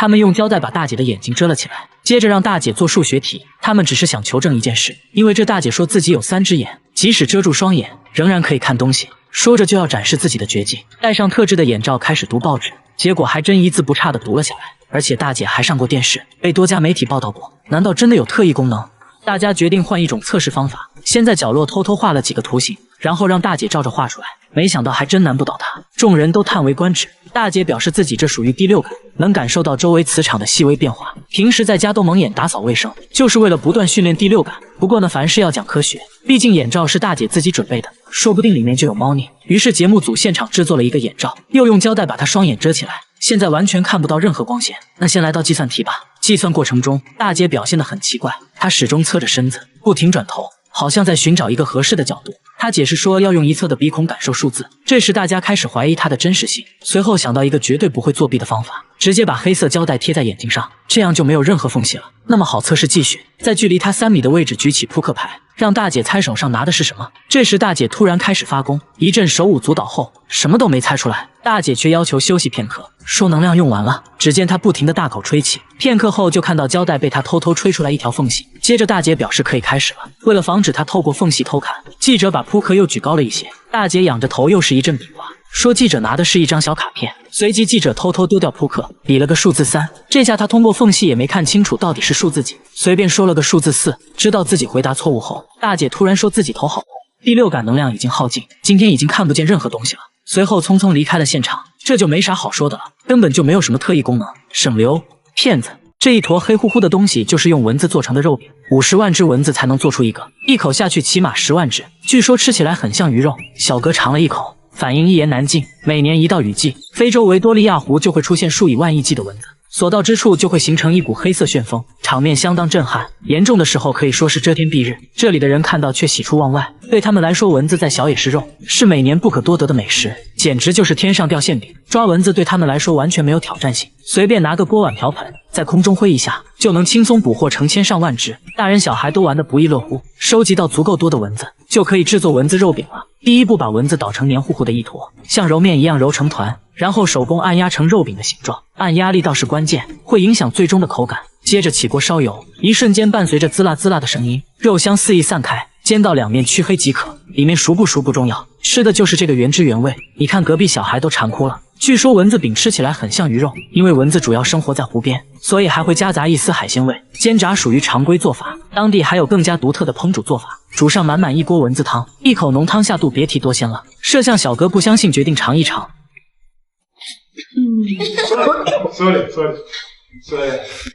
他们用胶带把大姐的眼睛遮了起来，接着让大姐做数学题。他们只是想求证一件事，因为这大姐说自己有3只眼，即使遮住双眼，仍然可以看东西。说着就要展示自己的绝技，戴上特制的眼罩开始读报纸，结果还真一字不差地读了下来。而且大姐还上过电视，被多家媒体报道过。难道真的有特异功能？大家决定换一种测试方法，先在角落偷偷画了几个图形，然后让大姐照着画出来。没想到还真难不倒她，众人都叹为观止。大姐表示自己这属于第6感，能感受到周围磁场的细微变化。平时在家都蒙眼打扫卫生，就是为了不断训练第6感。不过呢，凡事要讲科学，毕竟眼罩是大姐自己准备的，说不定里面就有猫腻。于是节目组现场制作了一个眼罩，又用胶带把她双眼遮起来，现在完全看不到任何光线。那先来道计算题吧。计算过程中，大姐表现得很奇怪，她始终侧着身子，不停转头，好像在寻找一个合适的角度。她解释说要用一侧的鼻孔感受数字。这时大家开始怀疑她的真实性，随后想到一个绝对不会作弊的方法，直接把黑色胶带贴在眼睛上，这样就没有任何缝隙了。那么好，测试继续，在距离她3米的位置举起扑克牌，让大姐猜手上拿的是什么。这时大姐突然开始发功，一阵手舞足蹈后，什么都没猜出来。大姐却要求休息片刻，说能量用完了。只见她不停地大口吹气，片刻后就看到胶带被她偷偷吹出来一条缝隙。接着大姐表示可以开始了。为了防止她透过缝隙偷看，记者把扑克又举高了一些。大姐仰着头又是一阵比划，说记者拿的是一张小卡片。随即记者偷偷丢掉扑克，比了个数字3。这下她通过缝隙也没看清楚到底是数字几，随便说了个数字4。知道自己回答错误后，大姐突然说自己头好痛，第6感能量已经耗尽，今天已经看不见任何东西了。随后匆匆离开了现场。这就没啥好说的了，根本就没有什么特异功能，省流，骗子。这一坨黑乎乎的东西就是用蚊子做成的肉饼，50万只蚊子才能做出一个，一口下去起码10万只，据说吃起来很像鱼肉。小哥尝了一口，反应一言难尽。每年一到雨季，非洲维多利亚湖就会出现数以万亿计的蚊子，所到之处就会形成一股黑色旋风，场面相当震撼，严重的时候可以说是遮天蔽日。这里的人看到却喜出望外，对他们来说蚊子再小也是肉，是每年不可多得的美食，简直就是天上掉馅饼。抓蚊子对他们来说完全没有挑战性，随便拿个锅碗瓢盆在空中挥一下，就能轻松捕获成千上万只，大人小孩都玩得不亦乐乎。收集到足够多的蚊子，就可以制作蚊子肉饼了。第一步，把蚊子捣成黏糊糊的一坨，像揉面一样揉成团，然后手工按压成肉饼的形状，按压力道是关键，会影响最终的口感。接着起锅烧油，一瞬间伴随着滋啦滋啦的声音，肉香四溢散开，煎到两面黢黑即可。里面熟不熟不重要，吃的就是这个原汁原味。你看隔壁小孩都馋哭了。据说蚊子饼吃起来很像鱼肉，因为蚊子主要生活在湖边，所以还会夹杂一丝海鲜味。煎炸属于常规做法，当地还有更加独特的烹煮做法。煮上满满一锅蚊子汤，一口浓汤下肚，别提多鲜了。摄像小哥不相信，决定尝一尝。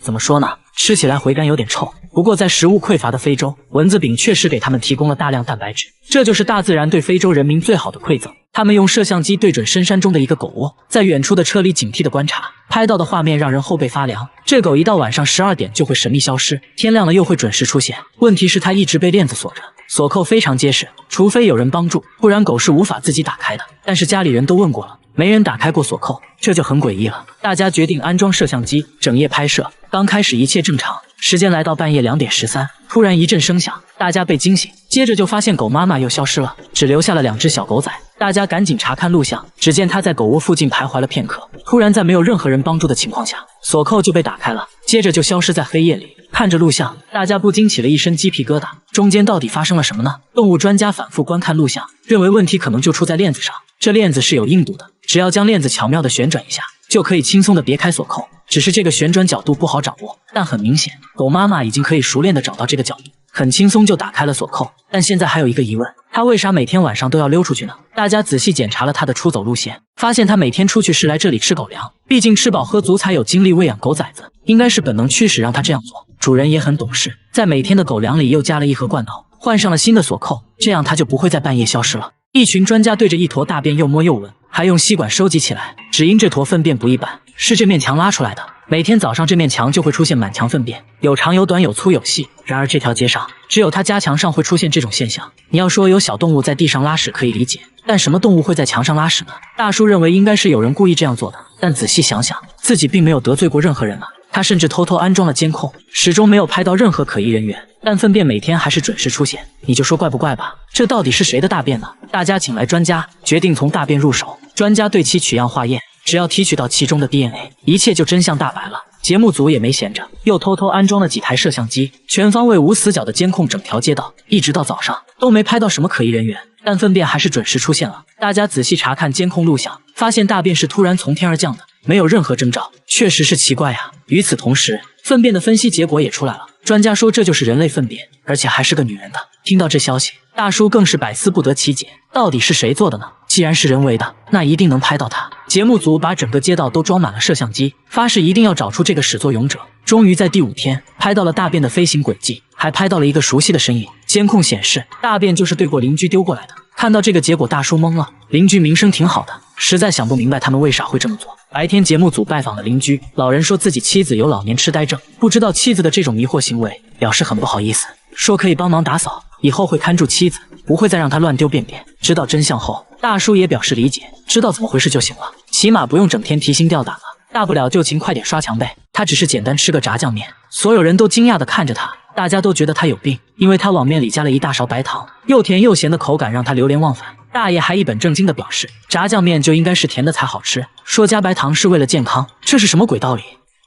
怎么说呢？吃起来回甘有点臭，不过在食物匮乏的非洲，蚊子饼确实给他们提供了大量蛋白质，这就是大自然对非洲人民最好的馈赠。他们用摄像机对准深山中的一个狗窝，在远处的车里警惕地观察，拍到的画面让人后背发凉。这狗一到晚上12点就会神秘消失，天亮了又会准时出现。问题是它一直被链子锁着，锁扣非常结实，除非有人帮助，不然狗是无法自己打开的。但是家里人都问过了，没人打开过锁扣，这就很诡异了。大家决定安装摄像机，整夜拍摄。刚开始一切正常，时间来到半夜2点13，突然一阵声响，大家被惊醒，接着就发现狗妈妈又消失了，只留下了2只小狗仔。大家赶紧查看录像，只见它在狗窝附近徘徊了片刻，突然在没有任何人帮助的情况下，锁扣就被打开了，接着就消失在黑夜里。看着录像，大家不禁起了一身鸡皮疙瘩，中间到底发生了什么呢？动物专家反复观看录像，认为问题可能就出在链子上。这链子是有硬度的，只要将链子巧妙地旋转一下，就可以轻松地别开锁扣。只是这个旋转角度不好掌握，但很明显，狗妈妈已经可以熟练地找到这个角度，很轻松就打开了锁扣。但现在还有一个疑问，它为啥每天晚上都要溜出去呢？大家仔细检查了它的出走路线，发现它每天出去是来这里吃狗粮，毕竟吃饱喝足才有精力喂养狗崽子，应该是本能驱使让它这样做。主人也很懂事，在每天的狗粮里又加了一盒罐头，换上了新的锁扣，这样它就不会在半夜消失了。一群专家对着一坨大便又摸又闻，还用吸管收集起来，只因这坨粪便不一般，是这面墙拉出来的。每天早上这面墙就会出现满墙粪便，有长有短，有粗有细。然而这条街上只有他家墙上会出现这种现象。你要说有小动物在地上拉屎可以理解，但什么动物会在墙上拉屎呢？大叔认为应该是有人故意这样做的，但仔细想想，自己并没有得罪过任何人啊。他甚至偷偷安装了监控，始终没有拍到任何可疑人员，但粪便每天还是准时出现。你就说怪不怪吧？这到底是谁的大便呢？大家请来专家，决定从大便入手。专家对其取样化验，只要提取到其中的 DNA， 一切就真相大白了。节目组也没闲着，又偷偷安装了几台摄像机，全方位无死角的监控整条街道，一直到早上都没拍到什么可疑人员，但粪便还是准时出现了。大家仔细查看监控录像，发现大便是突然从天而降的，没有任何征兆，确实是奇怪呀。与此同时，粪便的分析结果也出来了，专家说这就是人类粪便，而且还是个女人的。听到这消息，大叔更是百思不得其解，到底是谁做的呢？既然是人为的，那一定能拍到他。节目组把整个街道都装满了摄像机，发誓一定要找出这个始作俑者。终于在第5天拍到了大便的飞行轨迹，还拍到了一个熟悉的身影。监控显示，大便就是对过邻居丢过来的。看到这个结果，大叔懵了。邻居名声挺好的，实在想不明白他们为啥会这么做。白天节目组拜访了邻居，老人说自己妻子有老年痴呆症，不知道妻子的这种迷惑行为，表示很不好意思，说可以帮忙打扫，以后会看住妻子，不会再让她乱丢便便。知道真相后，大叔也表示理解，知道怎么回事就行了，起码不用整天提心吊胆了，大不了就勤快点刷墙呗。他只是简单吃个炸酱面。所有人都惊讶地看着他，大家都觉得他有病，因为他往面里加了一大勺白糖，又甜又咸的口感让他流连忘返。大爷还一本正经地表示，炸酱面就应该是甜的才好吃，说加白糖是为了健康，这是什么鬼道理？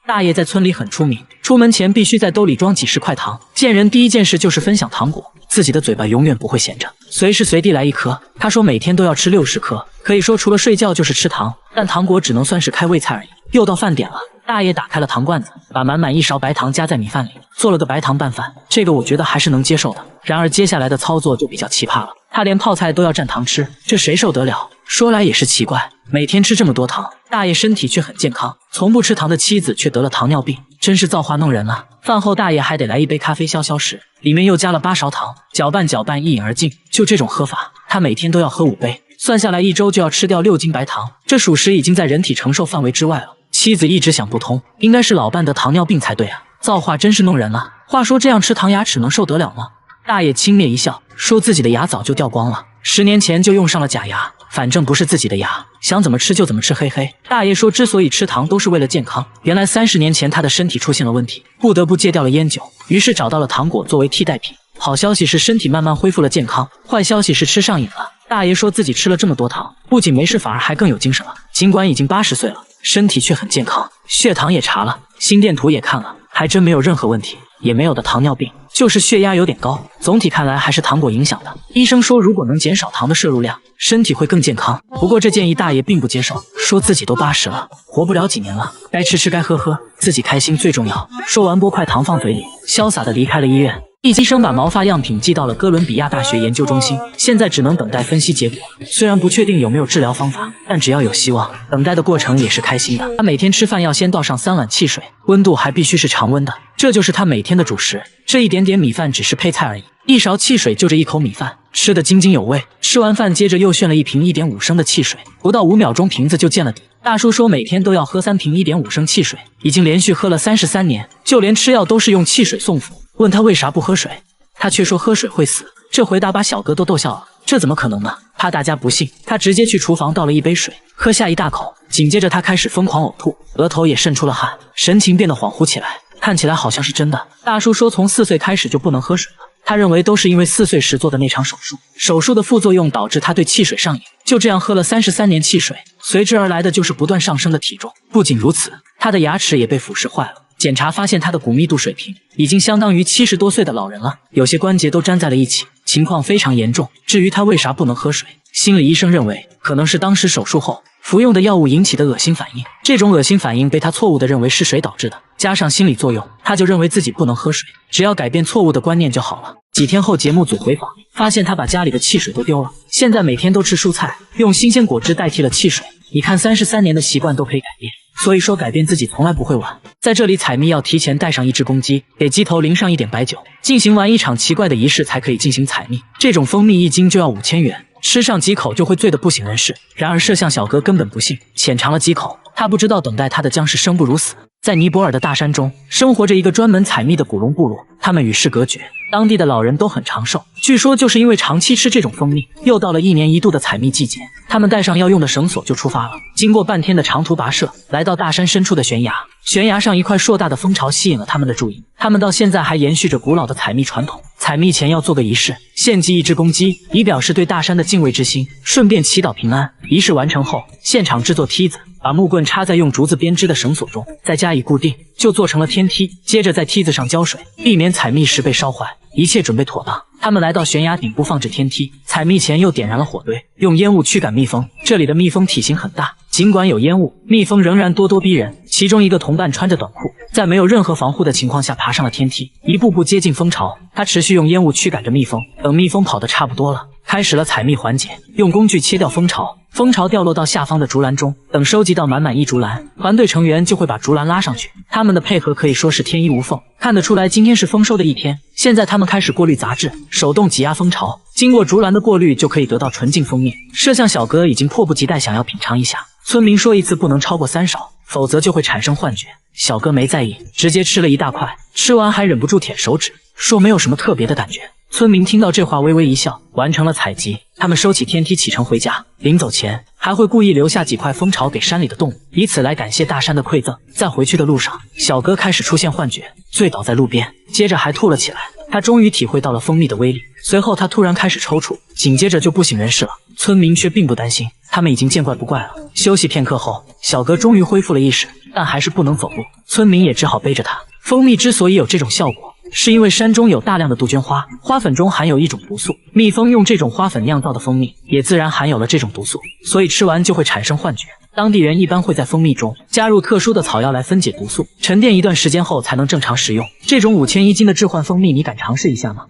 大爷在村里很出名，出门前必须在兜里装几10块糖，见人第一件事就是分享糖果，自己的嘴巴永远不会闲着，随时随地来一颗。他说每天都要吃60颗，可以说除了睡觉就是吃糖，但糖果只能算是开胃菜而已。又到饭点了，大爷打开了糖罐子，把满满1勺白糖加在米饭里，做了个白糖拌饭，这个我觉得还是能接受的。然而接下来的操作就比较奇葩了，他连泡菜都要蘸糖吃，这谁受得了？说来也是奇怪，每天吃这么多糖，大爷身体却很健康，从不吃糖的妻子却得了糖尿病，真是造化弄人啊。饭后大爷还得来一杯咖啡消消食，里面又加了8勺糖，搅拌搅拌一饮而尽。就这种喝法，他每天都要喝5杯，算下来1周就要吃掉6斤白糖，这属实已经在人体承受范围之外了。妻子一直想不通，应该是老伴得糖尿病才对啊，造化真是弄人了。话说这样吃糖牙齿能受得了吗？大爷轻蔑一笑，说自己的牙早就掉光了，10年前就用上了假牙，反正不是自己的牙，想怎么吃就怎么吃，嘿嘿。大爷说之所以吃糖都是为了健康，原来30年前他的身体出现了问题，不得不戒掉了烟酒，于是找到了糖果作为替代品。好消息是身体慢慢恢复了健康，坏消息是吃上瘾了。大爷说自己吃了这么多糖，不仅没事反而还更有精神了，尽管已经80岁了，身体却很健康，血糖也查了，心电图也看了，还真没有任何问题，也没有的糖尿病，就是血压有点高，总体看来还是糖果影响的。医生说如果能减少糖的摄入量，身体会更健康。不过这建议大爷并不接受，说自己都80了，活不了几年了，该吃吃该喝喝，自己开心最重要。说完拨块糖放嘴里，潇洒地离开了医院。医生把毛发样品寄到了哥伦比亚大学研究中心，现在只能等待分析结果。虽然不确定有没有治疗方法，但只要有希望，等待的过程也是开心的。他每天吃饭要先倒上3碗汽水，温度还必须是常温的，这就是他每天的主食。这一点点米饭只是配菜而已，1勺汽水就这1口米饭，吃得津津有味。吃完饭接着又炫了一瓶1.5升的汽水，不到5秒钟瓶子就见了底。大叔说每天都要喝3瓶1.5升汽水，已经连续喝了33年，就连吃药都是用汽水送服。问他为啥不喝水，他却说喝水会死。这回答把小哥都逗笑了，这怎么可能呢？怕大家不信，他直接去厨房倒了一杯水，喝下一大口，紧接着他开始疯狂呕吐，额头也渗出了汗，神情变得恍惚起来，看起来好像是真的。大叔说从4岁开始就不能喝水了，他认为都是因为4岁时做的那场手术，手术的副作用导致他对汽水上瘾，就这样喝了33年汽水，随之而来的就是不断上升的体重。不仅如此，他的牙齿也被腐蚀坏了，检查发现他的骨密度水平已经相当于70多岁的老人了，有些关节都粘在了一起，情况非常严重。至于他为啥不能喝水，心理医生认为可能是当时手术后服用的药物引起的恶心反应，这种恶心反应被他错误地认为是水导致的，加上心理作用，他就认为自己不能喝水，只要改变错误的观念就好了。几天后节目组回访，发现他把家里的汽水都丢了，现在每天都吃蔬菜，用新鲜果汁代替了汽水。你看33年的习惯都可以改变，所以说改变自己从来不会晚。在这里采蜜要提前带上1只公鸡，给鸡头淋上一点白酒，进行完一场奇怪的仪式才可以进行采蜜。这种蜂蜜1斤就要5000元，吃上几口就会醉得不省人事。然而摄像小哥根本不信，浅尝了几口，他不知道等待他的将是生不如死。在尼泊尔的大山中，生活着一个专门采蜜的古龙部落，他们与世隔绝，当地的老人都很长寿，据说就是因为长期吃这种蜂蜜。又到了1年1度的采蜜季节，他们带上要用的绳索就出发了。经过半天的长途跋涉，来到大山深处的悬崖，悬崖上一块硕大的蜂巢吸引了他们的注意。他们到现在还延续着古老的采蜜传统，采蜜前要做个仪式，献祭一只公鸡，以表示对大山的敬畏之心，顺便祈祷平安。仪式完成后，现场制作梯子，把木棍插在用竹子编织的绳索中，再加以固定，就做成了天梯。接着在梯子上浇水，避免采蜜时被烧坏。一切准备妥当，他们来到悬崖顶部放置天梯，采蜜前又点燃了火堆，用烟雾驱赶蜜蜂。这里的蜜蜂体型很大，尽管有烟雾，蜜蜂仍然咄咄逼人。其中一个同伴穿着短裤，在没有任何防护的情况下爬上了天梯，一步步接近蜂巢。他持续用烟雾驱赶着蜜蜂，等蜜蜂跑得差不多了，开始了采蜜环节，用工具切掉蜂巢。蜂巢掉落到下方的竹篮中，等收集到满满一竹篮，团队成员就会把竹篮拉上去。他们的配合可以说是天衣无缝，看得出来今天是丰收的一天。现在他们开始过滤杂质，手动挤压蜂巢，经过竹篮的过滤就可以得到纯净蜂蜜。摄像小哥已经迫不及待想要品尝一下。村民说一次不能超过3勺，否则就会产生幻觉。小哥没在意，直接吃了一大块，吃完还忍不住舔手指，说没有什么特别的感觉。村民听到这话微微一笑，完成了采集。他们收起天梯启程回家，临走前还会故意留下几块蜂巢给山里的动物，以此来感谢大山的馈赠。在回去的路上，小哥开始出现幻觉，醉倒在路边，接着还吐了起来。他终于体会到了蜂蜜的威力，随后他突然开始抽搐，紧接着就不省人事了。村民却并不担心，他们已经见怪不怪了。休息片刻后，小哥终于恢复了意识，但还是不能走路，村民也只好背着他。蜂蜜之所以有这种效果，是因为山中有大量的杜鹃花，花粉中含有一种毒素，蜜蜂用这种花粉酿造的蜂蜜也自然含有了这种毒素，所以吃完就会产生幻觉。当地人一般会在蜂蜜中加入特殊的草药来分解毒素，沉淀一段时间后才能正常食用。这种5000一斤的致幻蜂蜜，你敢尝试一下吗？